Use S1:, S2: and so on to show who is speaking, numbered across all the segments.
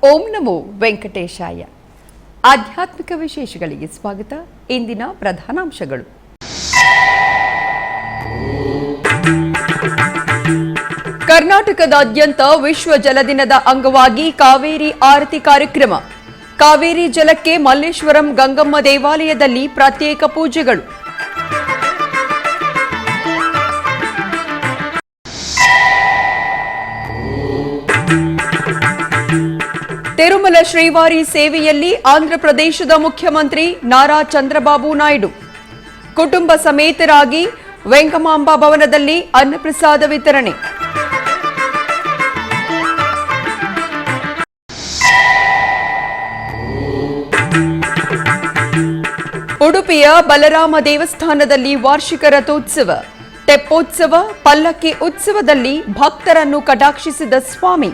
S1: ಓಂ ನಮೋ ವೆಂಕಟೇಶಾಯ. ಆಧ್ಯಾತ್ಮಿಕ ವಿಶೇಷಗಳಿಗೆ ಸ್ವಾಗತ. ಇಂದಿನ ಪ್ರಧಾನಾಂಶಗಳು. ಕರ್ನಾಟಕದಾದ್ಯಂತ ವಿಶ್ವ ಜಲ ದಿನದ ಅಂಗವಾಗಿ ಕಾವೇರಿ ಆರತಿ ಕಾರ್ಯಕ್ರಮ. ಕಾವೇರಿ ಜಲಕ್ಕೆ ಮಲ್ಲೇಶ್ವರಂ ಗಂಗಮ್ಮ ದೇವಾಲಯದಲ್ಲಿ ಪ್ರತ್ಯೇಕ ಪೂಜೆಗಳು. ತಿರುಮಲ ಶ್ರೀವಾರಿ ಸೇವೆಯಲ್ಲಿ ಆಂಧ್ರಪ್ರದೇಶದ ಮುಖ್ಯಮಂತ್ರಿ ನಾರಾ ಚಂದ್ರಬಾಬು ನಾಯ್ಡು ಕುಟುಂಬ ಸಮೇತರಾಗಿ ವೆಂಕಮಾಂಬ ಭವನದಲ್ಲಿ ಅನ್ನಪ್ರಸಾದ ವಿತರಣೆ. ಉಡುಪಿಯ ಬಲರಾಮ ದೇವಸ್ಥಾನದಲ್ಲಿ ವಾರ್ಷಿಕ ರಥೋತ್ಸವ, ತೆಪ್ಪೋತ್ಸವ, ಪಲ್ಲಕ್ಕಿ ಉತ್ಸವದಲ್ಲಿ ಭಕ್ತರನ್ನು ಕಟಾಕ್ಷಿಸಿದ ಸ್ವಾಮಿ.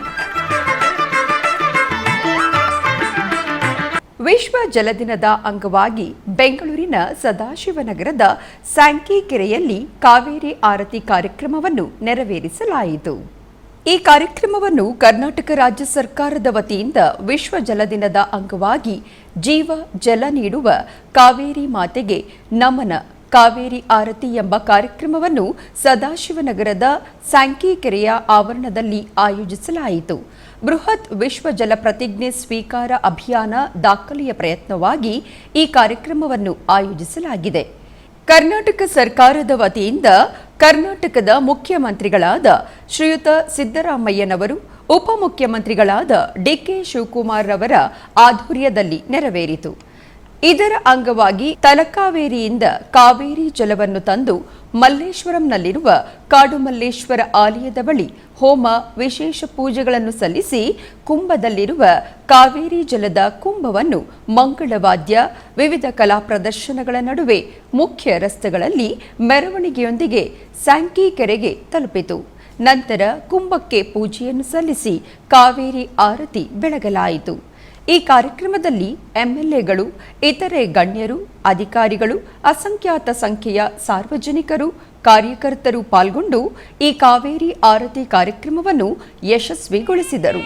S1: ವಿಶ್ವ ಜಲ ದಿನದ ಅಂಗವಾಗಿ ಬೆಂಗಳೂರಿನ ಸದಾಶಿವನಗರದ ಸ್ಯಾಂಕಿ ಕೆರೆಯಲ್ಲಿ ಕಾವೇರಿ ಆರತಿ ಕಾರ್ಯಕ್ರಮವನ್ನು ನೆರವೇರಿಸಲಾಯಿತು. ಈ ಕಾರ್ಯಕ್ರಮವನ್ನು ಕರ್ನಾಟಕ ರಾಜ್ಯ ಸರ್ಕಾರದ ವತಿಯಿಂದ ವಿಶ್ವ ಜಲ ದಿನದ ಅಂಗವಾಗಿ ಜೀವ ಜಲ ನೀಡುವ ಕಾವೇರಿ ಮಾತೆಗೆ ನಮನ ಕಾವೇರಿ ಆರತಿ ಎಂಬ ಕಾರ್ಯಕ್ರಮವನ್ನು ಸದಾಶಿವನಗರದ ಸ್ಯಾಂಕಿ ಕೆರೆಯ ಆವರಣದಲ್ಲಿ ಆಯೋಜಿಸಲಾಯಿತು. ಬೃಹತ್ ವಿಶ್ವ ಜಲ ಪ್ರತಿಜ್ಞೆ ಸ್ವೀಕಾರ ಅಭಿಯಾನ ದಾಖಲೆಯ ಪ್ರಯತ್ನವಾಗಿ ಈ ಕಾರ್ಯಕ್ರಮವನ್ನು ಆಯೋಜಿಸಲಾಗಿದೆ. ಕರ್ನಾಟಕ ಸರ್ಕಾರದ ವತಿಯಿಂದ ಕರ್ನಾಟಕದ ಮುಖ್ಯಮಂತ್ರಿಗಳಾದ ಶ್ರೀಯುತ ಸಿದ್ದರಾಮಯ್ಯನವರು, ಉಪಮುಖ್ಯಮಂತ್ರಿಗಳಾದ ಡಿಕೆ ಶಿವಕುಮಾರ್ ರವರ ಆಧ್ವರ್ಯದಲ್ಲಿ ನೆರವೇರಿತು. ಇದರ ಅಂಗವಾಗಿ ತಲಕಾವೇರಿಯಿಂದ ಕಾವೇರಿ ಜಲವನ್ನು ತಂದು ಮಲ್ಲೇಶ್ವರಂನಲ್ಲಿರುವ ಕಾಡುಮಲ್ಲೇಶ್ವರ ಆಲಯದ ಬಳಿ ಹೋಮ, ವಿಶೇಷ ಪೂಜೆಗಳನ್ನು ಸಲ್ಲಿಸಿ ಕುಂಭದಲ್ಲಿರುವ ಕಾವೇರಿ ಜಲದ ಕುಂಭವನ್ನು ಮಂಗಳವಾದ್ಯ, ವಿವಿಧ ಕಲಾ ಪ್ರದರ್ಶನಗಳ ನಡುವೆ ಮುಖ್ಯ ರಸ್ತೆಗಳಲ್ಲಿ ಮೆರವಣಿಗೆಯೊಂದಿಗೆ ಸ್ಯಾಂಕಿ ಕೆರೆಗೆ ತಲುಪಿತು. ನಂತರ ಕುಂಭಕ್ಕೆ ಪೂಜೆಯನ್ನು ಸಲ್ಲಿಸಿ ಕಾವೇರಿ ಆರತಿ ಬೆಳಗಲಾಯಿತು. ಈ ಕಾರ್ಯಕ್ರಮದಲ್ಲಿ ಎಂಎಲ್ಎಗಳು, ಇತರೆ ಗಣ್ಯರು, ಅಧಿಕಾರಿಗಳು, ಅಸಂಖ್ಯಾತ ಸಂಖ್ಯೆಯ ಸಾರ್ವಜನಿಕರು, ಕಾರ್ಯಕರ್ತರು ಪಾಲ್ಗೊಂಡು ಈ ಕಾವೇರಿ ಆರತಿ ಕಾರ್ಯಕ್ರಮವನ್ನು ಯಶಸ್ವಿಗೊಳಿಸಿದರು.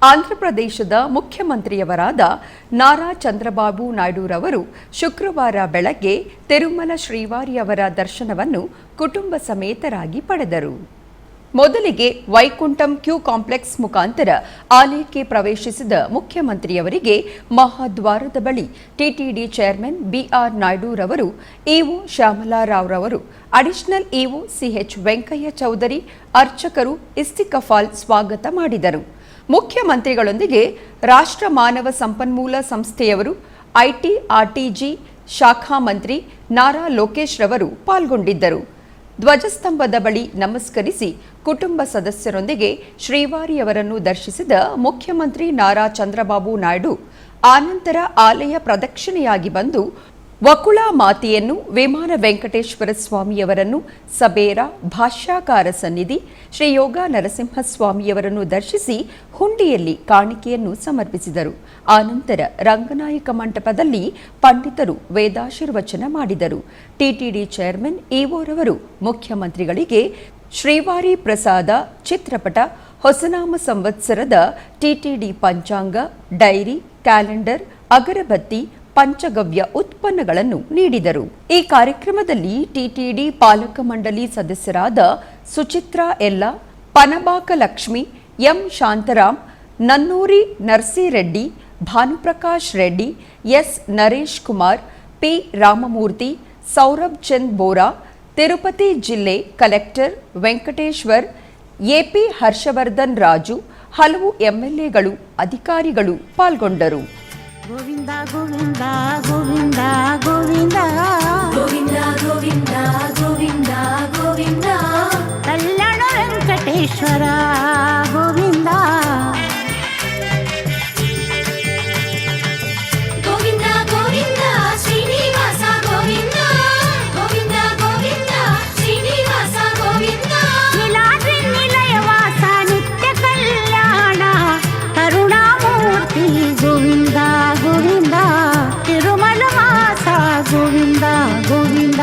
S1: ಆಂಧ್ರಪ್ರದೇಶದ ಮುಖ್ಯಮಂತ್ರಿಯವರಾದ ನಾರಾ ಚಂದ್ರಬಾಬು ನಾಯ್ಡುರವರು ಶುಕ್ರವಾರ ಬೆಳಗ್ಗೆ ತಿರುಮಲ ಶ್ರೀವಾರಿಯವರ ದರ್ಶನವನ್ನು ಕುಟುಂಬ ಸಮೇತರಾಗಿ ಪಡೆದರು. ಮೊದಲಿಗೆ ವೈಕುಂಠಂ ಕ್ಯೂ ಕಾಂಪ್ಲೆಕ್ಸ್ ಮುಖಾಂತರ ಆಲಯಕ್ಕೆ ಪ್ರವೇಶಿಸಿದ ಮುಖ್ಯಮಂತ್ರಿಯವರಿಗೆ ಮಹಾದ್ವಾರದ ಬಳಿ ಟಿಟಿಡಿ ಚೇರ್ಮನ್ ಬಿಆರ್ ನಾಯ್ಡುರವರು, ಇಒ ಶ್ಯಾಮಲಾರಾವ್ರವರು, additional EO CH Venkaiah Chowdary, ಅರ್ಚಕರು ಇಸ್ತಿಕಫಾಲ್ ಸ್ವಾಗತ ಮಾಡಿದರು. ಮುಖ್ಯಮಂತ್ರಿಗಳೊಂದಿಗೆ ರಾಷ್ಟ್ರ ಮಾನವ ಸಂಪನ್ಮೂಲ ಸಂಸ್ಥೆಯವರು, ಐಟಿ ಆರ್ಟಿಜಿ ಶಾಖಾ ಮಂತ್ರಿ ನಾರಾ ಲೋಕೇಶ್ ರವರು ಪಾಲ್ಗೊಂಡಿದ್ದರು. ಧ್ವಜಸ್ತಂಭದ ಬಳಿ ನಮಸ್ಕರಿಸಿ ಕುಟುಂಬ ಸದಸ್ಯರೊಂದಿಗೆ ಶ್ರೀವಾರಿಯವರನ್ನು ದರ್ಶಿಸಿದ ಮುಖ್ಯಮಂತ್ರಿ ನಾರಾ ಚಂದ್ರಬಾಬು ನಾಯ್ಡು ಆನಂತರ ಆಲಯ ಪ್ರದಕ್ಷಿಣೆಯಾಗಿ ಬಂದು ವಕುಳ ಮಾತೆಯನ್ನು ವಿಮಾನ ವೆಂಕಟೇಶ್ವರ ಸ್ವಾಮಿಯವರನ್ನು ಸಬೇರ ಭಾಷ್ಯಾಕಾರ ಸನ್ನಿಧಿ ಶ್ರೀ ಯೋಗ ನರಸಿಂಹಸ್ವಾಮಿಯವರನ್ನು ದರ್ಶಿಸಿ ಹುಂಡಿಯಲ್ಲಿ ಕಾಣಿಕೆಯನ್ನು ಸಮರ್ಪಿಸಿದರು. ಆನಂತರ ರಂಗನಾಯಕ ಮಂಟಪದಲ್ಲಿ ಪಂಡಿತರು ವೇದಾಶೀರ್ವಚನ ಮಾಡಿದರು. ಟಿಟಿಡಿ ಚೇರ್ಮನ್ ಇಒರವರು ಮುಖ್ಯಮಂತ್ರಿಗಳಿಗೆ ಶ್ರೀವಾರಿ ಪ್ರಸಾದ ಚಿತ್ರಪಟ, ಹೊಸನಾಮ ಸಂವತ್ಸರದ ಟಿಟಿಡಿ ಪಂಚಾಂಗ, ಡೈರಿ, ಕ್ಯಾಲೆಂಡರ್, ಅಗರಬತ್ತಿ, ಪಂಚಗವ್ಯ ಉತ್ಪನ್ನಗಳನ್ನು ನೀಡಿದರು. ಈ ಕಾರ್ಯಕ್ರಮದಲ್ಲಿ ಟಿಟಿಡಿ ಪಾಲಕ ಮಂಡಳಿ ಸದಸ್ಯರಾದ Suchitra Ella, Panabaka Lakshmi, M Shantaram, Nannuri Narsireddy, Bhanuprakash Reddy, S Naresh Kumar, P Ramamurthy, Saurabh Chand Bora, Tirupati ಜಿಲ್ಲೆ ಕಲೆಕ್ಟರ್ ವೆಂಕಟೇಶ್ವರ್, ಎಪಿ ಹರ್ಷವರ್ಧನ್ ರಾಜು, ಹಲವು ಎಂಎಲ್ಎಗಳು, ಅಧಿಕಾರಿಗಳು ಪಾಲ್ಗೊಂಡರು.
S2: ಗೋವಿಂದ ಗೋವಿಂದ ಗೋವಿಂದ ಗೋವಿಂದ ಗೋವಿಂದ ಗೋವಿಂದ ಗೋವಿಂದ ಗೋವಿಂದ ಕಲ್ಯಾಣ ವೆಂಕಟೇಶ್ವರ ಗೋವಿಂದ ಗೋವಿಂದ ಗೋವಿಂದ ಶ್ರೀನಿವಾಸ ಗೋವಿಂದ ಗೋವಿಂದ ಗೋವಿಂದ ಶ್ರೀನಿವಾಸ ಗೋವಿಂದ ನೀಲಾದ್ರಿ ನಿಲಯವಾಸ ನಿತ್ಯ ಕಲ್ಯಾಣ ಕರುಣಾಮೂರ್ತಿ ಗೋವಿಂದ ಗೋವಿಂದ ತಿರುಮಲ ವಾಸ ಗೋವಿಂದ ಗೋವಿಂದ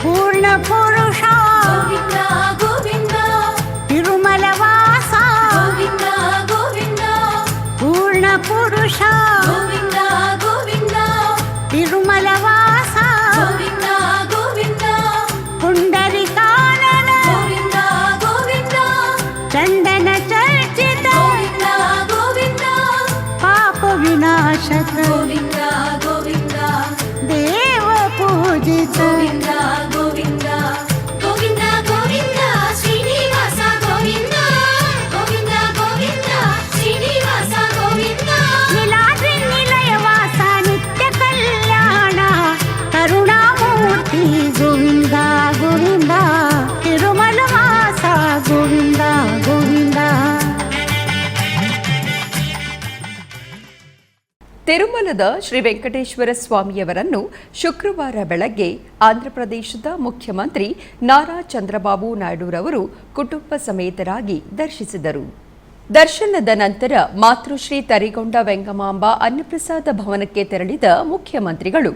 S2: ಪೂರ್ಣ ಪುರುಷ ಗೋವಿಂದ ಗೋವಿಂದ ತಿರುಮಲ ವಾಸ ಗೋವಿಂದ ಗೋವಿಂದ ಪೂರ್ಣ ಪುರುಷ ಗೋವಿಂದ ಗೋವಿಂದ ತಿರುಮಲ ವಾಸ ಗೋವಿಂದ ಗೋವಿಂದ ಪುಂಡರಿಕಾನನ ಗೋವಿಂದ ಗೋವಿಂದ ಚಂದನ ಚರ್ಚಿತ ಗೋವಿಂದ ಗೋವಿಂದ ಪಾಪ ವಿನಾಶಕ ಗೋವಿಂದ ಗೋವಿಂದ ದೇವ ಪೂಜಿತ ಗೋವಿಂದ ಗೋವಿಂದ ಗೋವಿಂದ ಗೋವಿಂದ ಶ್ರೀನಿವಾಸ ಗೋವಿಂದ ಗೋವಿಂದ ಗೋವಿಂದ ಶ್ರೀನಿವಾಸ ಗೋವಿಂದ ನೀಲಾದ್ರಿ ನಿಲಯವಾಸ ನಿತ್ಯ ಕಲ್ಯಾಣ ಕರುಣಾಮೂರ್ತಿ ಗೋವಿಂದ ಗೋವಿಂದ ತಿರುಮಲ ವಾಸ ಗೋವಿಂದ ಗೋವಿಂದ.
S1: ತಿರುಮಲದ ಶ್ರೀ ವೆಂಕಟೇಶ್ವರ ಸ್ವಾಮಿಯವರನ್ನು ಶುಕ್ರವಾರ ಬೆಳಗ್ಗೆ ಆಂಧ್ರಪ್ರದೇಶದ ಮುಖ್ಯಮಂತ್ರಿ ನಾರಾ ಚಂದ್ರಬಾಬು ನಾಯ್ಡುರವರು ಕುಟುಂಬ ಸಮೇತರಾಗಿ ದರ್ಶಿಸಿದರು. ದರ್ಶನದ ನಂತರ ಮಾತೃಶ್ರೀ ತರಿಗೊಂಡ ವೆಂಗಮಾಂಬ ಅನ್ನಪ್ರಸಾದ ಭವನಕ್ಕೆ ತೆರಳಿದ ಮುಖ್ಯಮಂತ್ರಿಗಳು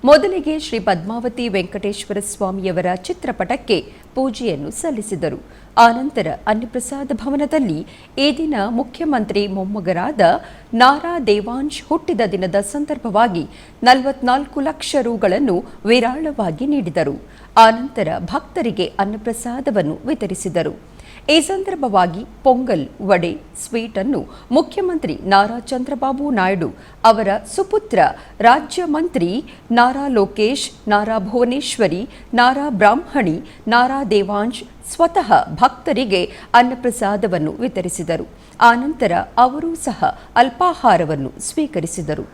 S1: ಮೊದಲಿಗೆ ಶ್ರೀ ಪದ್ಮಾವತಿ ವೆಂಕಟೇಶ್ವರ ಸ್ವಾಮಿಯವರ ಚಿತ್ರಪಟಕ್ಕೆ ಪೂಜೆಯನ್ನು ಸಲ್ಲಿಸಿದರು. ಆನಂತರ ಅನ್ನಪ್ರಸಾದ ಭವನದಲ್ಲಿ ಈ ದಿನ ಮುಖ್ಯಮಂತ್ರಿ ಮೊಮ್ಮಗರಾದ ನಾರಾ ದೇವಾಂಶ್ ಹುಟ್ಟಿದ ದಿನದ ಸಂದರ್ಭವಾಗಿ 44 ಲಕ್ಷ ರುಗಳನ್ನು ವಿರಾಳವಾಗಿ ನೀಡಿದರು. ಆನಂತರ ಭಕ್ತರಿಗೆ ಅನ್ನಪ್ರಸಾದವನ್ನು ವಿತರಿಸಿದರು. ಈ ಸಂದರ್ಭವಾಗಿ ಪೊಂಗಲ್, ವಡೆ, ಸ್ವೀಟ್ ಅನ್ನು ಮುಖ್ಯಮಂತ್ರಿ ನಾರಾ ಚಂದ್ರಬಾಬು ನಾಯ್ಡು ಅವರ ಸುಪುತ್ರ ರಾಜ್ಯ ಮಂತ್ರಿ ನಾರಾ ಲೋಕೇಶ್, ನಾರಾ ಭುವನೇಶ್ವರಿ, ನಾರಾ ಬ್ರಾಹ್ಮಣಿ, ನಾರಾ ದೇವಾಂಶ್ ಸ್ವತಃ ಭಕ್ತರಿಗೆ ಅನ್ನಪ್ರಸಾದವನ್ನು ವಿತರಿಸಿದರು. ಆನಂತರ ಅವರೂ ಸಹ ಅಲ್ಪಾಹಾರವನ್ನು ಸ್ವೀಕರಿಸಿದರು.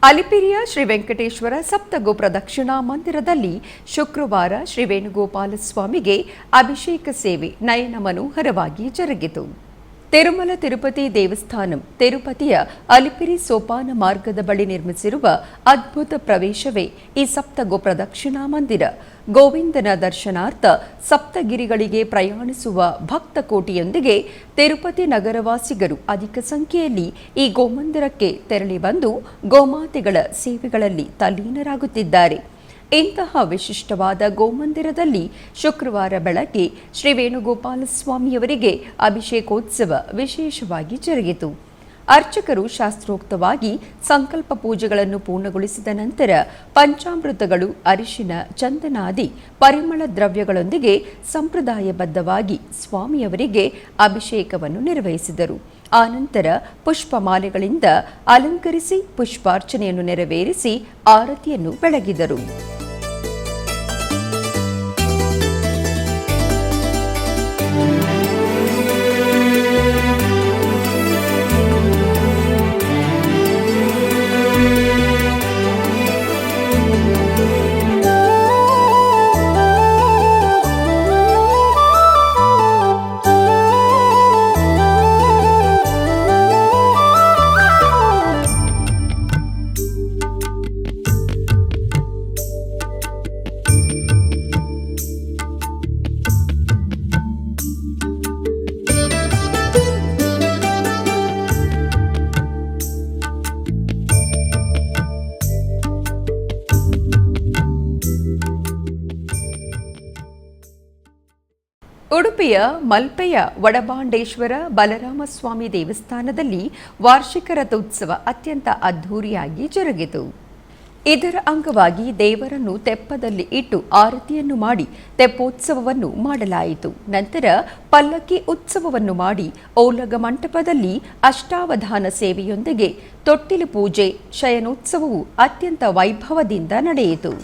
S1: ಅಲಿಪಿರಿಯ ಶ್ರೀ ವೆಂಕಟೇಶ್ವರ ಸಪ್ತಗೋ ಪ್ರದಕ್ಷಿಣಾ ಮಂದಿರದಲ್ಲಿ ಶುಕ್ರವಾರ ಶ್ರೀ ವೇಣುಗೋಪಾಲ ಸ್ವಾಮಿಗೆ ಅಭಿಷೇಕ ಸೇವೆ ನಯನ ಮನೋಹರವಾಗಿ ಜರುಗಿತು. ತಿರುಮಲ ತಿರುಪತಿ ದೇವಸ್ಥಾನಂ ತಿರುಪತಿಯ ಅಲಿಪಿರಿ ಸೋಪಾನ ಮಾರ್ಗದ ಬಳಿ ನಿರ್ಮಿಸಿರುವ ಅದ್ಭುತ ಪ್ರವೇಶವೇ ಈ ಸಪ್ತಗೋ ಪ್ರದಕ್ಷಿಣಾ ಮಂದಿರ. ಗೋವಿಂದನ ದರ್ಶನಾರ್ಥ ಸಪ್ತಗಿರಿಗಳಿಗೆ ಪ್ರಯಾಣಿಸುವ ಭಕ್ತ ಕೋಟಿಯೊಂದಿಗೆ ತಿರುಪತಿ ನಗರವಾಸಿಗರು ಅಧಿಕ ಸಂಖ್ಯೆಯಲ್ಲಿ ಈ ಗೋಮಂದಿರಕ್ಕೆ ತೆರಳಿ ಬಂದು ಗೋಮಾತೆಗಳ ಸೇವೆಗಳಲ್ಲಿ ತಲ್ಲೀನರಾಗುತ್ತಿದ್ದಾರೆ. ಇಂತಹ ವಿಶಿಷ್ಟವಾದ ಗೋಮಂದಿರದಲ್ಲಿ ಶುಕ್ರವಾರ ಬೆಳಗ್ಗೆ ಶ್ರೀ ವೇಣುಗೋಪಾಲ ಸ್ವಾಮಿಯವರಿಗೆ ಅಭಿಷೇಕೋತ್ಸವ ವಿಶೇಷವಾಗಿ ಜರುಗಿತು. ಅರ್ಚಕರು ಶಾಸ್ತ್ರೋಕ್ತವಾಗಿ ಸಂಕಲ್ಪ ಪೂಜೆಗಳನ್ನು ಪೂರ್ಣಗೊಳಿಸಿದ ನಂತರ ಪಂಚಾಮೃತಗಳು, ಅರಿಶಿನ, ಚಂದನಾದಿ ಪರಿಮಳ ದ್ರವ್ಯಗಳೊಂದಿಗೆ ಸಂಪ್ರದಾಯಬದ್ಧವಾಗಿ ಸ್ವಾಮಿಯವರಿಗೆ ಅಭಿಷೇಕವನ್ನು ನಿರ್ವಹಿಸಿದರು. ಆನಂತರ ಪುಷ್ಪಮಾಲೆಗಳಿಂದ ಅಲಂಕರಿಸಿ ಪುಷ್ಪಾರ್ಚನೆಯನ್ನು ನೆರವೇರಿಸಿ ಆರತಿಯನ್ನು ಬೆಳಗಿದರು. ಉಡುಪಿಯ ಮಲ್ಪೆಯ ವಡಬಾಂಡೇಶ್ವರ ಬಲರಾಮಸ್ವಾಮಿ ದೇವಸ್ಥಾನದಲ್ಲಿ ವಾರ್ಷಿಕ ರಥೋತ್ಸವ ಅತ್ಯಂತ ಅದ್ಧೂರಿಯಾಗಿ ಜರುಗಿತು. ಇದರ ಅಂಗವಾಗಿ ದೇವರನ್ನು ತೆಪ್ಪದಲ್ಲಿ ಇಟ್ಟು ಆರತಿಯನ್ನು ಮಾಡಿ ತೆಪ್ಪೋತ್ಸವವನ್ನು ಮಾಡಲಾಯಿತು. ನಂತರ ಪಲ್ಲಕ್ಕಿ ಉತ್ಸವವನ್ನು ಮಾಡಿ ಓಲಗ ಮಂಟಪದಲ್ಲಿ ಅಷ್ಟಾವಧಾನ ಸೇವೆಯೊಂದಿಗೆ ತೊಟ್ಟಿಲು ಪೂಜೆ, ಶಯನೋತ್ಸವವು ಅತ್ಯಂತ ವೈಭವದಿಂದ ನಡೆಯಿತು.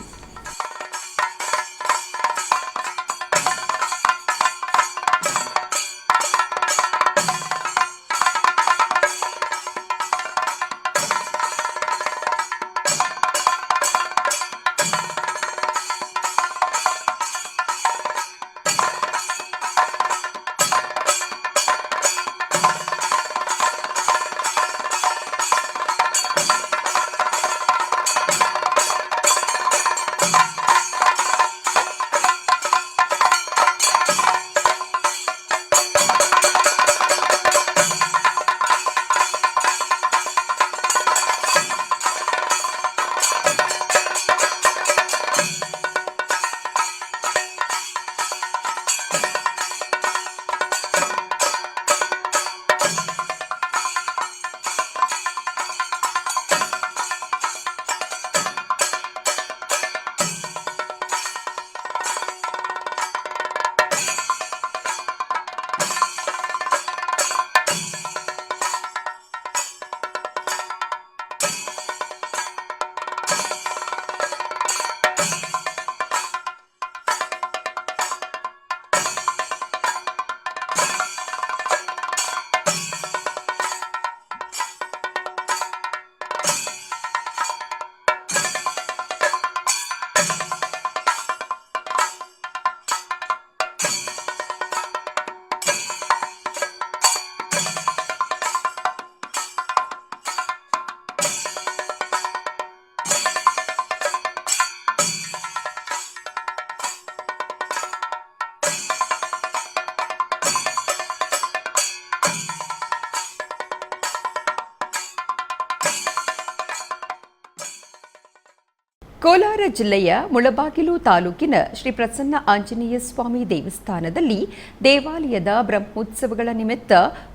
S1: ಕೋಲಾರ ಜಿಲ್ಲೆಯ ಮುಳಬಾಗಿಲು ತಾಲೂಕಿನ ಶ್ರೀ ಪ್ರಸನ್ನ ಆಂಜನೇಯ ಸ್ವಾಮಿ ದೇವಸ್ಥಾನದಲ್ಲಿ ದೇವಾಲಯದ ಬ್ರಹ್ಮೋತ್ಸವಗಳ ನಿಮಿತ್ತ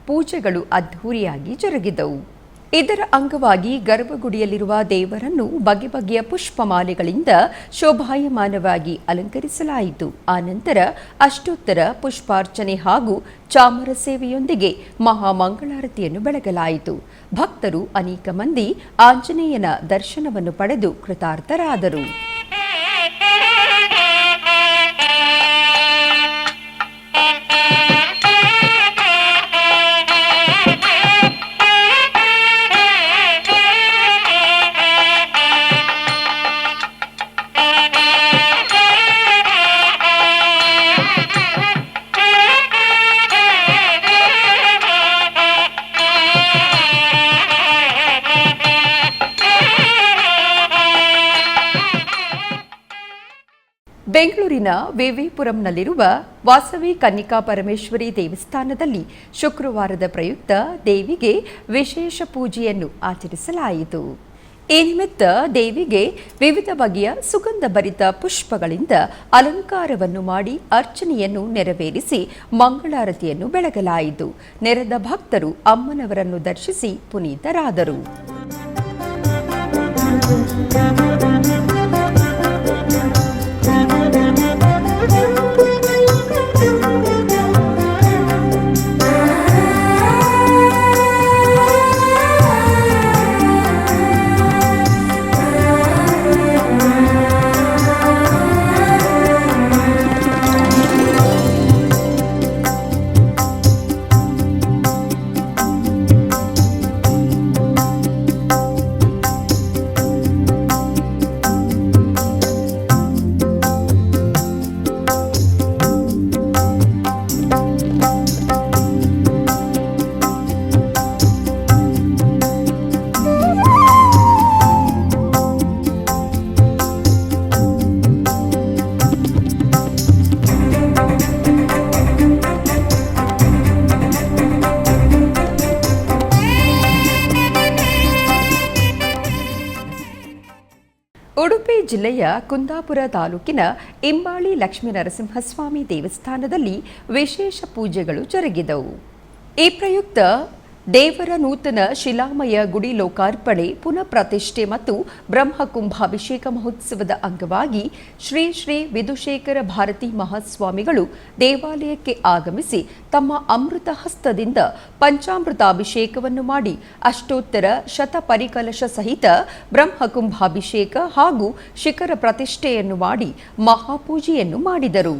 S1: ಪೂಜೆಗಳು ಅದ್ಧೂರಿಯಾಗಿ ಜರುಗಿದವು. ಇದರ ಅಂಗವಾಗಿ ಗರ್ಭಗುಡಿಯಲ್ಲಿರುವ ದೇವರನ್ನು ಬಗೆ ಬಗೆಯ ಪುಷ್ಪಮಾಲೆಗಳಿಂದ ಶೋಭಾಯಮಾನವಾಗಿ ಅಲಂಕರಿಸಲಾಯಿತು. ಆನಂತರ ಅಷ್ಟೋತ್ತರ ಪುಷ್ಪಾರ್ಚನೆ ಹಾಗೂ ಚಾಮರ ಸೇವೆಯೊಂದಿಗೆ ಮಹಾಮಂಗಳಾರತಿಯನ್ನು ಬೆಳಗಲಾಯಿತು. ಭಕ್ತರು ಅನೇಕ ಮಂದಿ ಆಂಜನೇಯನ ದರ್ಶನವನ್ನು ಪಡೆದು ಕೃತಾರ್ಥರಾದರು. ಬೆಂಗಳೂರಿನ ವಿವಿಪುರಂನಲ್ಲಿರುವ ವಾಸವಿ ಕನ್ನಿಕಾ ಪರಮೇಶ್ವರಿ ದೇವಸ್ಥಾನದಲ್ಲಿ ಶುಕ್ರವಾರದ ಪ್ರಯುಕ್ತ ದೇವಿಗೆ ವಿಶೇಷ ಪೂಜೆಯನ್ನು ಆಚರಿಸಲಾಯಿತು. ಈ ನಿಮಿತ್ತ ದೇವಿಗೆ ವಿವಿಧ ಬಗೆಯ ಸುಗಂಧ ಭರಿತ ಪುಷ್ಪಗಳಿಂದ ಅಲಂಕಾರವನ್ನು ಮಾಡಿ ಅರ್ಚನೆಯನ್ನು ನೆರವೇರಿಸಿ ಮಂಗಳಾರತಿಯನ್ನು ಬೆಳಗಲಾಯಿತು. ನೆರೆದ ಭಕ್ತರು ಅಮ್ಮನವರನ್ನು ದರ್ಶಿಸಿ ಪುನೀತರಾದರು. ಉಡುಪಿ ಜಿಲ್ಲೆಯ ಕುಂದಾಪುರ ತಾಲೂಕಿನ ಇಂಬಾಳಿ ಲಕ್ಷ್ಮೀ ನರಸಿಂಹಸ್ವಾಮಿ ದೇವಸ್ಥಾನದಲ್ಲಿ ವಿಶೇಷ ಪೂಜೆಗಳು ಜರುಗಿದವು. ಈ ಪ್ರಯುಕ್ತ ದೇವರ ನೂತನ ಶಿಲಾಮಯ ಗುಡಿ ಲೋಕಾರ್ಪಣೆ, ಪುನಃ ಪ್ರತಿಷ್ಠೆ ಮತ್ತು ಬ್ರಹ್ಮಕುಂಭಾಭಿಷೇಕ ಮಹೋತ್ಸವದ ಅಂಗವಾಗಿ ಶ್ರೀ ಶ್ರೀ ವಿಧುಶೇಖರ ಭಾರತಿ ಮಹಾಸ್ವಾಮಿಗಳು ದೇವಾಲಯಕ್ಕೆ ಆಗಮಿಸಿ ತಮ್ಮ ಅಮೃತ ಹಸ್ತದಿಂದ ಪಂಚಾಮೃತಾಭಿಷೇಕವನ್ನು ಮಾಡಿ ಅಷ್ಟೋತ್ತರ ಶತಪರಿಕಲಶ ಸಹಿತ ಬ್ರಹ್ಮಕುಂಭಾಭಿಷೇಕ ಹಾಗೂ ಶಿಖರ ಪ್ರತಿಷ್ಠೆಯನ್ನು ಮಾಡಿ ಮಹಾಪೂಜೆಯನ್ನು ಮಾಡಿದರು.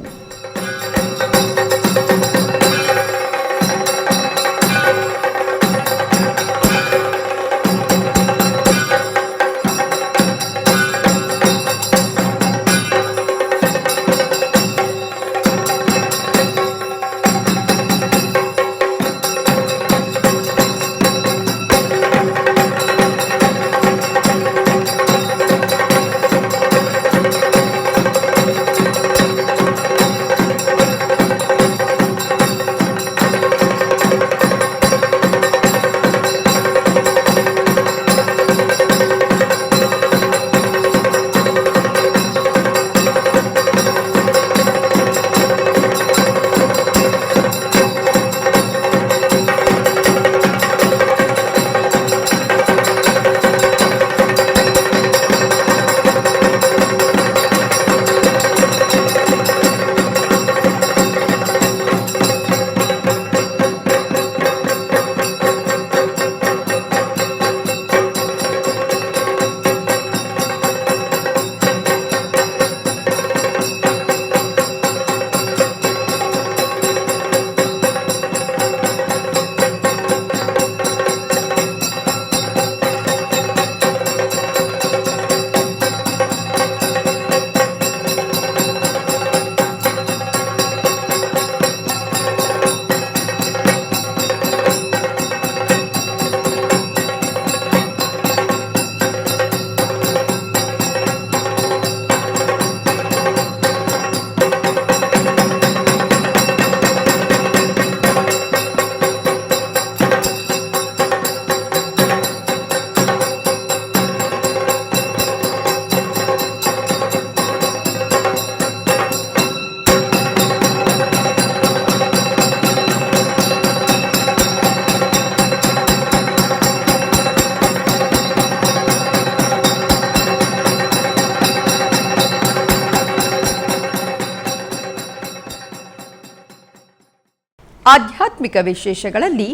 S1: ಆಧ್ಯಾತ್ಮಿಕ ವಿಶೇಷಗಳಲ್ಲಿ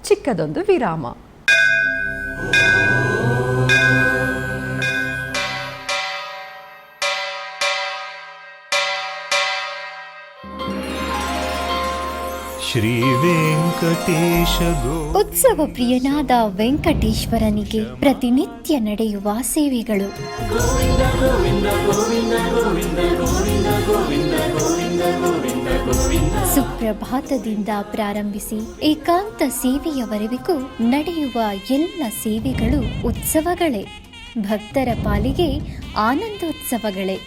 S1: ಚಿಕ್ಕದೊಂದು ವಿರಾಮ.
S3: ಶ್ರೀ ವೆಂಕಟೇಶ
S4: ಉತ್ಸವ ಪ್ರಿಯನಾದ ವೆಂಕಟೇಶ್ವರನಿಗೆ ಪ್ರತಿನಿತ್ಯ ನಡೆಯುವ ಸೇವೆಗಳು. ಸುಪ್ರಭಾತದಿಂದ ಪ್ರಾರಂಭಿಸಿ ಏಕಾಂತ ಸೇವೆಯವರೆಗೂ ನಡೆಯುವ ಎಲ್ಲ ಸೇವೆಗಳು ಉತ್ಸವಗಳೇ. ಭಕ್ತರ ಪಾಲಿಗೆ ಆನಂದೋತ್ಸವಗಳೇ.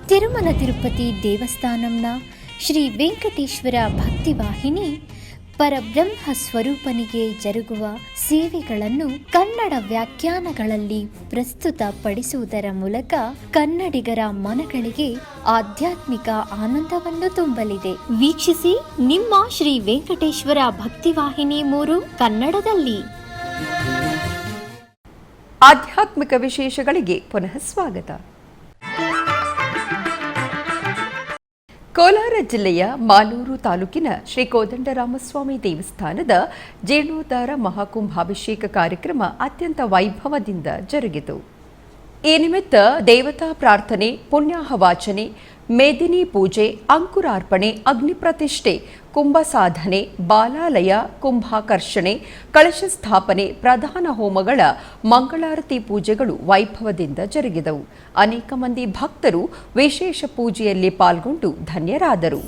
S4: ತಿರುಮಲ ತಿರುಪತಿ ದೇವಸ್ಥಾನಂನ ಶ್ರೀ ವೆಂಕಟೇಶ್ವರ ಭಕ್ತಿವಾಹಿನಿ ಪರಬ್ರಹ್ಮ ಸ್ವರೂಪನಿಗೆ ಜರುಗುವ ಸೇವೆಗಳನ್ನು ಕನ್ನಡ ವ್ಯಾಖ್ಯಾನಗಳಲ್ಲಿ ಪ್ರಸ್ತುತಪಡಿಸುವುದರ ಮೂಲಕ ಕನ್ನಡಿಗರ ಮನಗಳಿಗೆ ಆಧ್ಯಾತ್ಮಿಕ ಆನಂದವನ್ನು ತುಂಬಲಿದೆ. ವೀಕ್ಷಿಸಿ ನಿಮ್ಮ ಶ್ರೀ ವೆಂಕಟೇಶ್ವರ ಭಕ್ತಿವಾಹಿನಿ 3 ಕನ್ನಡದಲ್ಲಿ.
S1: ಆಧ್ಯಾತ್ಮಿಕ ವಿಶೇಷಗಳಿಗೆ ಪುನಃ ಸ್ವಾಗತ. ಕೋಲಾರ ಜಿಲ್ಲೆಯ ಮಾಲೂರು ತಾಲೂಕಿನ ಶ್ರೀ ಕೋದಂಡರಾಮಸ್ವಾಮಿ ದೇವಸ್ಥಾನದ ಜೀರ್ಣೋದ್ಧಾರ ಮಹಾಕುಂಭಾಭಿಷೇಕ ಕಾರ್ಯಕ್ರಮ ಅತ್ಯಂತ ವೈಭವದಿಂದ ಜರುಗಿತು. ಈ ನಿಮಿತ್ತ ದೇವತಾ ಪ್ರಾರ್ಥನೆ, ಪುಣ್ಯಾಹವಾಚನೆ, ಮೇದಿನಿ ಪೂಜೆ, ಅಂಕುರಾರ್ಪಣೆ, ಅಗ್ನಿ ಪ್ರತಿಷ್ಠೆ, ಕುಂಭ ಸಾಧನೆ, ಬಾಲಾಲಯ, ಕುಂಭಾಕರ್ಷಣೆ, ಕಳಶ ಸ್ಥಾಪನೆ, ಪ್ರಧಾನ ಹೋಮಗಳ ಮಂಗಳಾರತಿ ಪೂಜೆಗಳು ವೈಭವದಿಂದ ಜರುಗಿದವು. ಅನೇಕ ಮಂದಿ ಭಕ್ತರು ವಿಶೇಷ ಪೂಜೆಯಲ್ಲಿ ಪಾಲ್ಗೊಂಡು ಧನ್ಯರಾದರು.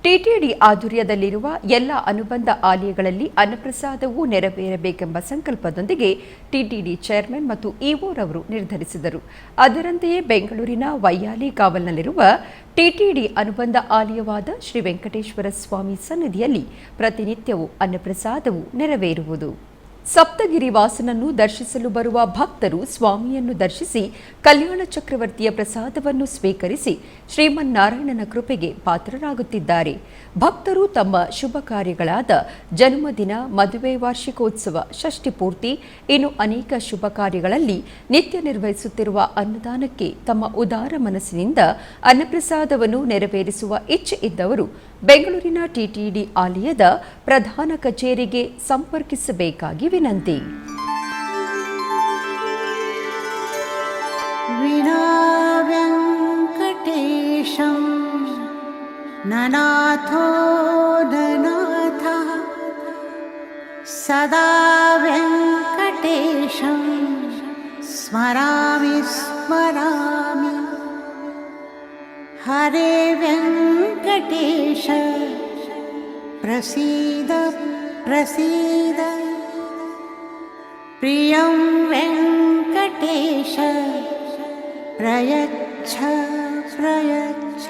S1: ಟಿಟಿಡಿ ಆಧ್ವರ್ಯದಲ್ಲಿರುವ ಎಲ್ಲ ಅನುಬಂಧ ಆಲಯಗಳಲ್ಲಿ ಅನ್ನಪ್ರಸಾದವೂ ನೆರವೇರಬೇಕೆಂಬ ಸಂಕಲ್ಪದೊಂದಿಗೆ ಟಿಟಿಡಿ ಚೇರ್ಮನ್ ಮತ್ತು ಇಒರವರು ನಿರ್ಧರಿಸಿದರು. ಅದರಂತೆಯೇ ಬೆಂಗಳೂರಿನ ವೈಯಾಲಿ ಕಾವಲ್ನಲ್ಲಿರುವ ಟಿಟಿಡಿ ಅನುಬಂಧ ಆಲಯವಾದ ಶ್ರೀ ವೆಂಕಟೇಶ್ವರ ಸ್ವಾಮಿ ಸನ್ನಿಧಿಯಲ್ಲಿ ಪ್ರತಿನಿತ್ಯವೂ ಅನ್ನಪ್ರಸಾದವು ನೆರವೇರುವುದು. ಸಪ್ತಗಿರಿ ವಾಸನನ್ನು ದರ್ಶಿಸಲು ಬರುವ ಭಕ್ತರು ಸ್ವಾಮಿಯನ್ನು ದರ್ಶಿಸಿ ಕಲ್ಯಾಣ ಚಕ್ರವರ್ತಿಯ ಪ್ರಸಾದವನ್ನು ಸ್ವೀಕರಿಸಿ ಶ್ರೀಮನ್ನಾರಾಯಣನ ಕೃಪೆಗೆ ಪಾತ್ರರಾಗುತ್ತಿದ್ದಾರೆ. ಭಕ್ತರು ತಮ್ಮ ಶುಭ ಕಾರ್ಯಗಳಾದ ಜನ್ಮದಿನ, ಮದುವೆ, ವಾರ್ಷಿಕೋತ್ಸವ, ಷಷ್ಠಿ ಪೂರ್ತಿ, ಇನ್ನು ಅನೇಕ ಶುಭ ಕಾರ್ಯಗಳಲ್ಲಿ ನಿತ್ಯ ನಿರ್ವಹಿಸುತ್ತಿರುವ ಅನ್ನದಾನಕ್ಕೆ ತಮ್ಮ ಉದಾರ ಮನಸ್ಸಿನಿಂದ ಅನ್ನಪ್ರಸಾದವನ್ನು ನೆರವೇರಿಸುವ ಇಚ್ಛೆ ಇದ್ದವರು ಬೆಂಗಳೂರಿನ ಟಿಟಿಡಿ ಆಲಯದ ಪ್ರಧಾನ ಕಚೇರಿಗೆ ಸಂಪರ್ಕಿಸಬೇಕಾಗಿ ವಿನಂತಿ.
S2: ವಿನಾ ವೆಂಕಟೇಶಂ ನನಾಥೋ ನನಾಥ ಸದಾ ವೆಂಕಟೇಶಂ ಸ್ಮರಾಮಿ ಸ್ಮರಾಮಿ. ಹರೇ ವೆಂಕಟೇಶ ಪ್ರಸೀದ ಪ್ರಸೀದ. ಪ್ರಿಯಂ ವೆಂಕಟೇಶ ಪ್ರಯಚ್ಛ ಪ್ರಯಚ್ಛ.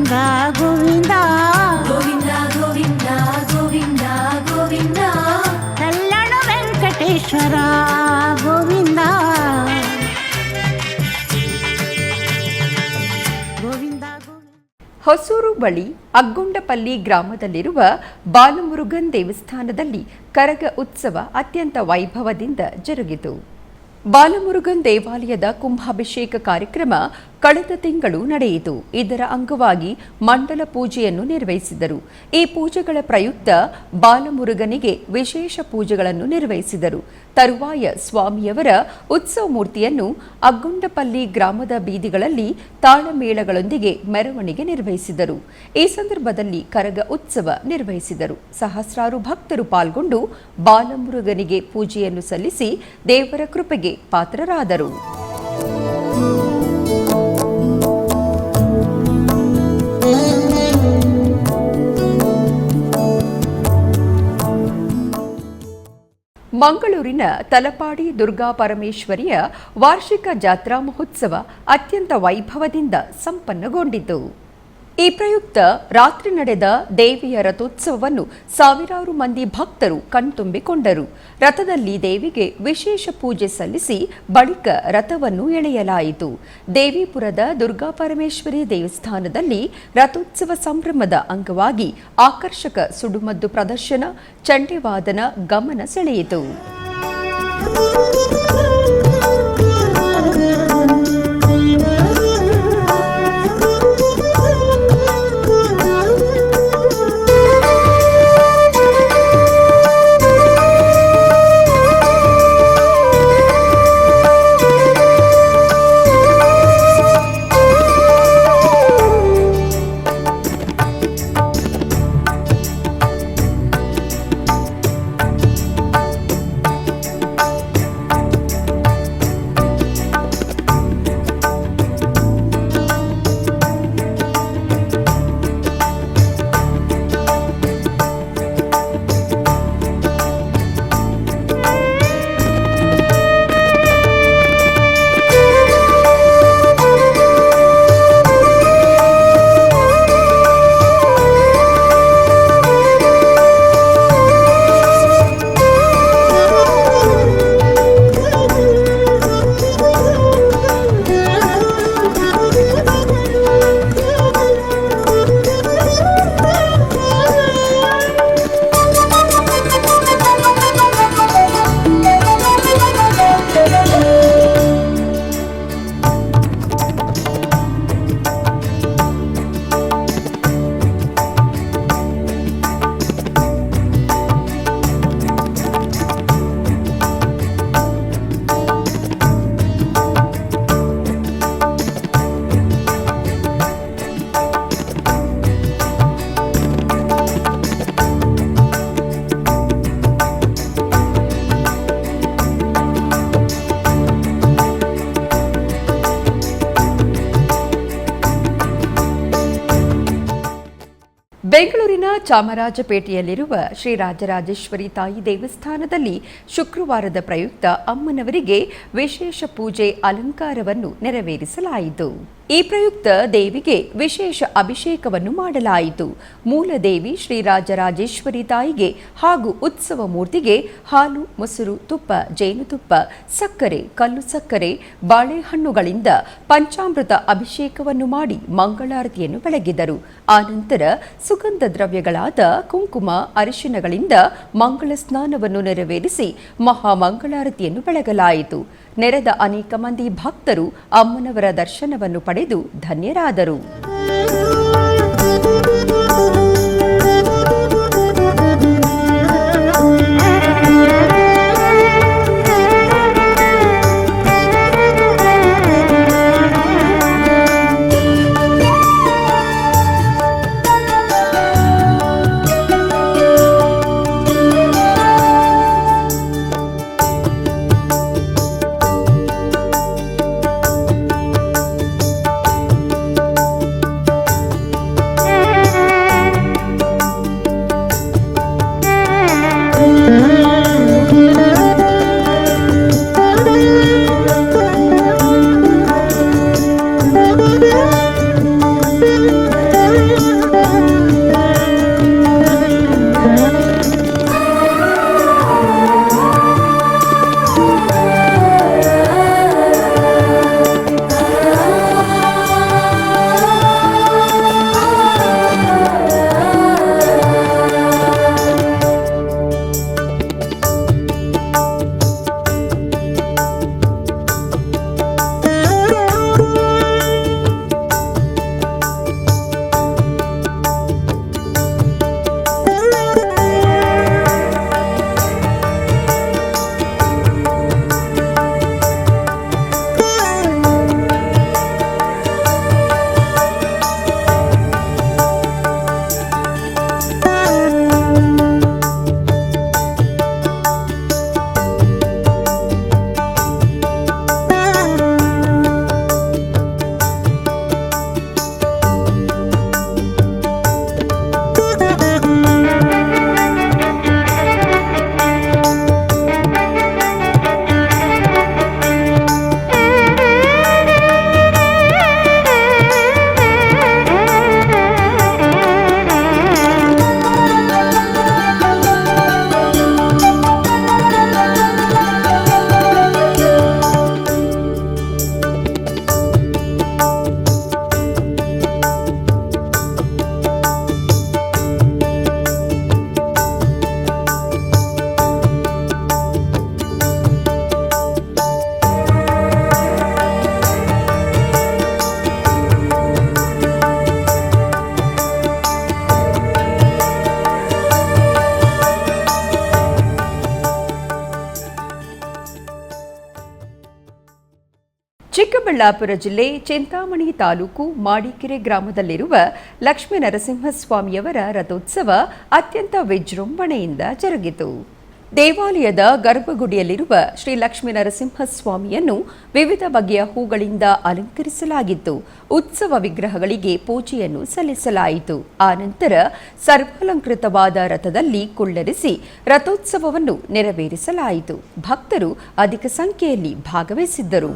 S2: ಗೋವಿಂದ
S5: ಗೋವಿಂದ ಗೋವಿಂದ ಗೋವಿಂದ ಗೋವಿಂದ
S2: ಕಲ್ಲಣ ವೆಂಕಟೇಶ್ವರ ಗೋವಿಂದ ಗೋವಿಂದ
S1: ಹೊಸೂರು ಬಳಿ ಅಗ್ಗೊಂಡಪಲ್ಲಿ ಗ್ರಾಮದಲ್ಲಿರುವ ಬಾಲಮುರುಗನ್ ದೇವಸ್ಥಾನದಲ್ಲಿ ಕರಗ ಉತ್ಸವ ಅತ್ಯಂತ ವೈಭವದಿಂದ ಜರುಗಿತು. ಬಾಲಮುರುಗನ್ ದೇವಾಲಯದ ಕುಂಭಾಭಿಷೇಕ ಕಾರ್ಯಕ್ರಮ ಕಳೆದ ತಿಂಗಳು ನಡೆಯಿತು. ಇದರ ಅಂಗವಾಗಿ ಮಂಡಲ ಪೂಜೆಯನ್ನು ನಿರ್ವಹಿಸಿದರು. ಈ ಪೂಜೆಗಳ ಪ್ರಯುಕ್ತ ಬಾಲಮುರುಗನಿಗೆ ವಿಶೇಷ ಪೂಜೆಗಳನ್ನು ನಿರ್ವಹಿಸಿದರು. ತರುವಾಯ ಸ್ವಾಮಿಯವರ ಉತ್ಸವ ಮೂರ್ತಿಯನ್ನು ಅಗ್ಗೊಂಡಪಲ್ಲಿ ಗ್ರಾಮದ ಬೀದಿಗಳಲ್ಲಿ ತಾಳಮೇಳಗಳೊಂದಿಗೆ ಮೆರವಣಿಗೆ ನಿರ್ವಹಿಸಿದರು. ಈ ಸಂದರ್ಭದಲ್ಲಿ ಕರಗ ಉತ್ಸವ ನಿರ್ವಹಿಸಿದರು. ಸಹಸ್ರಾರು ಭಕ್ತರು ಪಾಲ್ಗೊಂಡು ಬಾಲಮುರುಗನಿಗೆ ಪೂಜೆಯನ್ನು ಸಲ್ಲಿಸಿ ದೇವರ ಕೃಪೆಗೆ ಪಾತ್ರರಾದರು. ಮಂಗಳೂರಿನ ತಲಪಾಡಿ ದುರ್ಗಾ ಪರಮೇಶ್ವರಿಯ ವಾರ್ಷಿಕ ಜಾತ್ರಾ ಮಹೋತ್ಸವ ಅತ್ಯಂತ ವೈಭವದಿಂದ ಸಂಪನ್ನಗೊಂಡಿತು. ಈ ಪ್ರಯುಕ್ತ ರಾತ್ರಿ ನಡೆದ ದೇವಿಯ ರಥೋತ್ಸವವನ್ನು ಸಾವಿರಾರು ಮಂದಿ ಭಕ್ತರು ಕಣ್ತುಂಬಿಕೊಂಡರು. ರಥದಲ್ಲಿ ದೇವಿಗೆ ವಿಶೇಷ ಪೂಜೆ ಸಲ್ಲಿಸಿ ಬಳಿಕ ರಥವನ್ನು ಎಳೆಯಲಾಯಿತು. ದೇವಿಪುರದ ದುರ್ಗಾ ಪರಮೇಶ್ವರಿ ದೇವಸ್ಥಾನದಲ್ಲಿ ರಥೋತ್ಸವ ಸಂಭ್ರಮದ ಅಂಗವಾಗಿ ಆಕರ್ಷಕ ಸುಡುಮದ್ದು ಪ್ರದರ್ಶನ, ಚಂಡೆವಾದನ ಗಮನ ಸೆಳೆಯಿತು. ಬೆಂಗಳೂರಿನ ಚಾಮರಾಜಪೇಟೆಯಲ್ಲಿರುವ ಶ್ರೀ ರಾಜರಾಜೇಶ್ವರಿ ತಾಯಿ ದೇವಸ್ಥಾನದಲ್ಲಿ ಶುಕ್ರವಾರದ ಪ್ರಯುಕ್ತ ಅಮ್ಮನವರಿಗೆ ವಿಶೇಷ ಪೂಜೆ ಅಲಂಕಾರವನ್ನು ನೆರವೇರಿಸಲಾಯಿತು. ಈ ಪ್ರಯುಕ್ತ ದೇವಿಗೆ ವಿಶೇಷ ಅಭಿಷೇಕವನ್ನು ಮಾಡಲಾಯಿತು. ಮೂಲ ದೇವಿ ಶ್ರೀ ರಾಜರಾಜೇಶ್ವರಿ ತಾಯಿಗೆ ಹಾಗೂ ಉತ್ಸವ ಮೂರ್ತಿಗೆ ಹಾಲು, ಮೊಸರು, ತುಪ್ಪ, ಜೇನುತುಪ್ಪ, ಸಕ್ಕರೆ, ಕಲ್ಲು ಸಕ್ಕರೆ, ಬಾಳೆಹಣ್ಣುಗಳಿಂದ ಪಂಚಾಮೃತ ಅಭಿಷೇಕವನ್ನು ಮಾಡಿ ಮಂಗಳಾರತಿಯನ್ನು ಬೆಳಗಿದರು. ಆನಂತರ ಸುಗಂಧ ದ್ರವ್ಯಗಳಾದ ಕುಂಕುಮ, ಅರಿಶಿನಗಳಿಂದ ಮಂಗಳ ಸ್ನಾನವನ್ನು ನೆರವೇರಿಸಿ ಮಹಾಮಂಗಳಾರತಿಯನ್ನು ಬೆಳಗಲಾಯಿತು. ನೆರೆದ ಅನೇಕ ಮಂದಿ ಭಕ್ತರು ಅಮ್ಮನವರ ದರ್ಶನವನ್ನು ಪಡೆದು ಧನ್ಯರಾದರು. ಚಿಕ್ಕಬಳ್ಳಾಪುರ ಜಿಲ್ಲೆ ಚಿಂತಾಮಣಿ ತಾಲೂಕು ಮಾಡಿಕೆರೆ ಗ್ರಾಮದಲ್ಲಿರುವ ಲಕ್ಷ್ಮೀ ನರಸಿಂಹಸ್ವಾಮಿಯವರ ರಥೋತ್ಸವ ಅತ್ಯಂತ ವಿಜೃಂಭಣೆಯಿಂದ ಜರುಗಿತು. ದೇವಾಲಯದ ಗರ್ಭಗುಡಿಯಲ್ಲಿರುವ ಶ್ರೀ ಲಕ್ಷ್ಮೀ ನರಸಿಂಹಸ್ವಾಮಿಯನ್ನು ವಿವಿಧ ಬಗೆಯ ಹೂಗಳಿಂದ ಅಲಂಕರಿಸಲಾಗಿತ್ತು. ಉತ್ಸವ ವಿಗ್ರಹಗಳಿಗೆ ಪೂಜೆಯನ್ನು ಸಲ್ಲಿಸಲಾಯಿತು. ಆನಂತರ ಸರ್ವಾಲಂಕೃತವಾದ ರಥದಲ್ಲಿ ಕುಳ್ಳರಿಸಿ ರಥೋತ್ಸವವನ್ನು ನೆರವೇರಿಸಲಾಯಿತು. ಭಕ್ತರು ಅಧಿಕ ಸಂಖ್ಯೆಯಲ್ಲಿ ಭಾಗವಹಿಸಿದ್ದರು.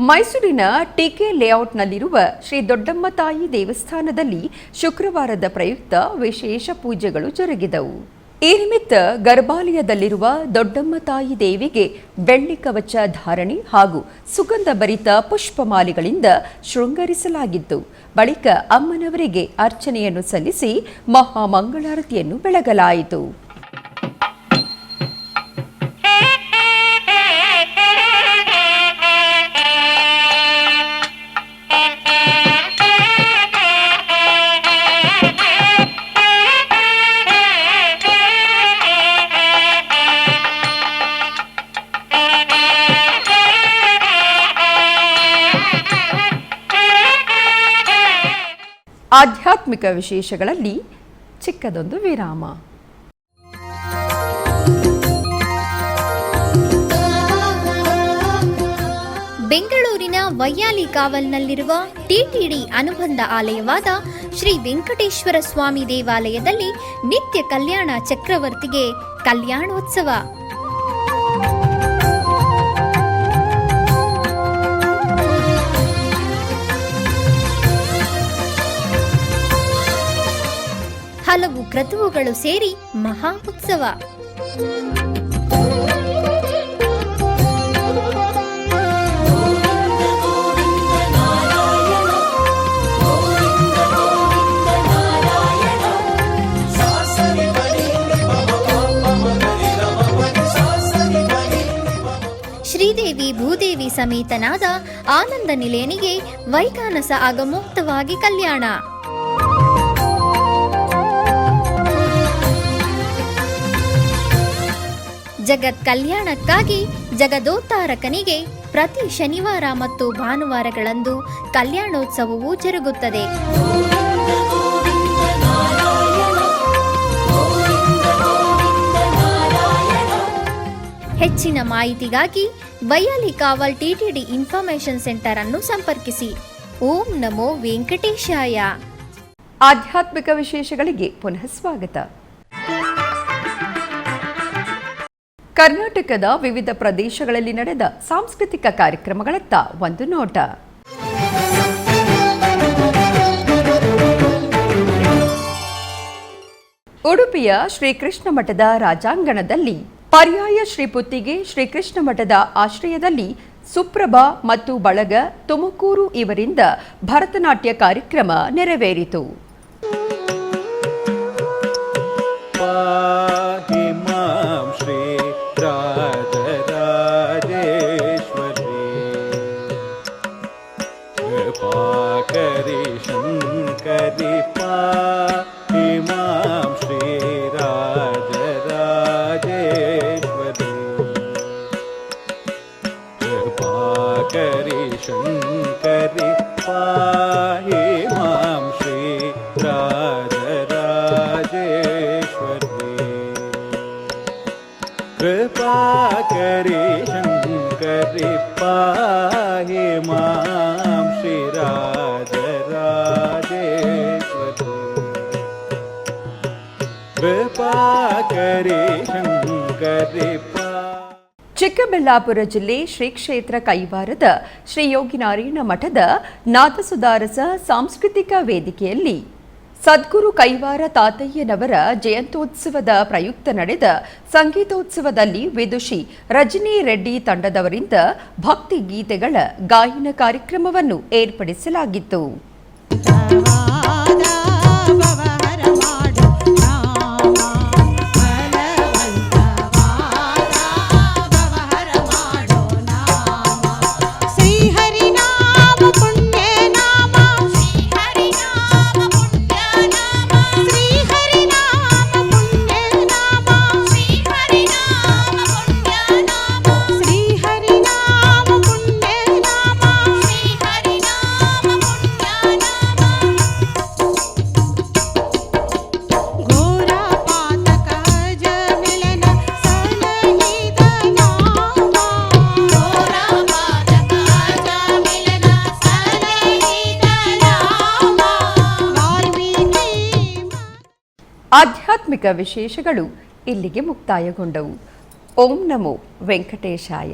S1: ಮೈಸೂರಿನ ಟಿಕೆ ಲೇಔಟ್ನಲ್ಲಿರುವ ಶ್ರೀ ದೊಡ್ಡಮ್ಮ ತಾಯಿ ದೇವಸ್ಥಾನದಲ್ಲಿ ಶುಕ್ರವಾರದ ಪ್ರಯುಕ್ತ ವಿಶೇಷ ಪೂಜೆಗಳು ಜರುಗಿದವು. ಈ ನಿಮಿತ್ತ ಗರ್ಭಾಲಯದಲ್ಲಿರುವ ದೊಡ್ಡಮ್ಮ ತಾಯಿ ದೇವಿಗೆ ಬೆಳ್ಳಿ ಕವಚ ಧಾರಣೆ ಹಾಗೂ ಸುಗಂಧ ಭರಿತ ಪುಷ್ಪಮಾಲೆಗಳಿಂದ ಶೃಂಗರಿಸಲಾಗಿತ್ತು. ಬಳಿಕ ಅಮ್ಮನವರಿಗೆ ಅರ್ಚನೆಯನ್ನು ಸಲ್ಲಿಸಿ ಮಹಾಮಂಗಳಾರತಿಯನ್ನು ಬೆಳಗಲಾಯಿತು. ಆಧ್ಯಾತ್ಮಿಕ ವಿಶೇಷಗಳಲ್ಲಿ ಚಿಕ್ಕದೊಂದು ವಿರಾಮ.
S4: ಬೆಂಗಳೂರಿನ ವೈಯಾಲಿ ಕಾವಲ್ನಲ್ಲಿರುವ ಟಿಟಿಡಿ ಅನುಬಂಧ ಆಲಯವಾದ ಶ್ರೀ ವೆಂಕಟೇಶ್ವರ ಸ್ವಾಮಿ ದೇವಾಲಯದಲ್ಲಿ ನಿತ್ಯ ಕಲ್ಯಾಣ ಚಕ್ರವರ್ತಿಗೆ ಕಲ್ಯಾಣೋತ್ಸವ. ಹಲವು ಕ್ರತುವುಗಳು ಸೇರಿ ಮಹಾ ಉತ್ಸವ. ಶ್ರೀದೇವಿ ಭೂದೇವಿ ಸಮೇತನಾದ ಆನಂದ ನಿಲಯನಿಗೆ ವೈಖಾನಸ ಆಗಮೋಕ್ತವಾಗಿ ಕಲ್ಯಾಣ. ಜಗತ್ ಕಲ್ಯಾಣಕ್ಕಾಗಿ ಜಗದೋತ್ತಾರಕನಿಗೆ ಪ್ರತಿ ಶನಿವಾರ ಮತ್ತು ಭಾನುವಾರಗಳಂದು ಕಲ್ಯಾಣೋತ್ಸವವು ಜರುಗುತ್ತದೆ. ಹೆಚ್ಚಿನ ಮಾಹಿತಿಗಾಗಿ ವೈಯಾಲಿ ಕಾವಲ್ ಟಿಟಿಡಿ ಇನ್ಫಾರ್ಮೇಶನ್ ಸೆಂಟರ್ ಅನ್ನು ಸಂಪರ್ಕಿಸಿ. ಓಂ ನಮೋ ವೆಂಕಟೇಶಾಯ.
S1: ಆಧ್ಯಾತ್ಮಿಕ ವಿಶೇಷಗಳಿಗೆ ಪುನಃ ಸ್ವಾಗತ. ಕರ್ನಾಟಕದ ವಿವಿಧ ಪ್ರದೇಶಗಳಲ್ಲಿ ನಡೆದ ಸಾಂಸ್ಕೃತಿಕ ಕಾರ್ಯಕ್ರಮಗಳತ್ತ ಒಂದು ನೋಟ. ಉಡುಪಿಯ ಶ್ರೀಕೃಷ್ಣ ಮಠದ ರಾಜಾಂಗಣದಲ್ಲಿ ಪರ್ಯಾಯ ಶ್ರೀಪುತ್ತಿಗೆ ಶ್ರೀಕೃಷ್ಣ ಮಠದ ಆಶ್ರಯದಲ್ಲಿ ಸುಪ್ರಭಾ ಮತ್ತು ಬಳಗ ತುಮಕೂರು ಇವರಿಂದ ಭರತನಾಟ್ಯ ಕಾರ್ಯಕ್ರಮ ನೆರವೇರಿತು.
S6: पाहि मां श्री राजराजेश्वरी कृपाकरि शङ्करि पाहि मां श्री राजराजेश्वरी कृपाकरि शङ्करि पाहि मां श्री कृपाकरि शङ्करि पाहि मां श्री राजराजेश्वरी कृपाकरि शङ्करि
S1: ಚಿಕ್ಕಬಳ್ಳಾಪುರ ಜಿಲ್ಲೆ ಶ್ರೀ ಕ್ಷೇತ್ರ ಕೈವಾರದ ಶ್ರೀ ಯೋಗಿನಾರಾಯಣ ಮಠದ ನಾದಸುಧಾರಸ ಸಾಂಸ್ಕೃತಿಕ ವೇದಿಕೆಯಲ್ಲಿ ಸದ್ಗುರು ಕೈವಾರ ತಾತಯ್ಯನವರ ಜಯಂತ್ಯೋತ್ಸವದ ಪ್ರಯುಕ್ತ ನಡೆದ ಸಂಗೀತೋತ್ಸವದಲ್ಲಿ ವಿದುಷಿ ರಜನಿ ರೆಡ್ಡಿ ತಂಡದವರಿಂದ ಭಕ್ತಿ ಗೀತೆಗಳ ಗಾಯನ ಕಾರ್ಯಕ್ರಮವನ್ನು ಏರ್ಪಡಿಸಲಾಗಿತ್ತು. ಆಧ್ಯಾತ್ಮಿಕ ವಿಶೇಷಗಳು ಇಲ್ಲಿಗೆ ಮುಕ್ತಾಯಗೊಂಡವು. ಓಂ ನಮೋ ವೆಂಕಟೇಶಾಯ.